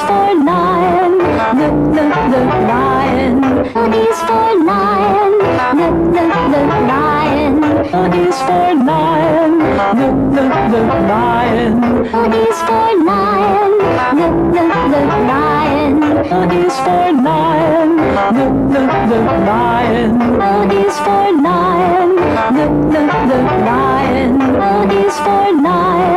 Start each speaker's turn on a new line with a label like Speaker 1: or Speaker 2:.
Speaker 1: for lion. Lion. O is for lion. Lion.
Speaker 2: O is for lion. Lion.
Speaker 1: O is for lion. Lion.
Speaker 2: O is for lion. Lion.
Speaker 1: O is for lion.
Speaker 2: Lion.
Speaker 1: O is for lion.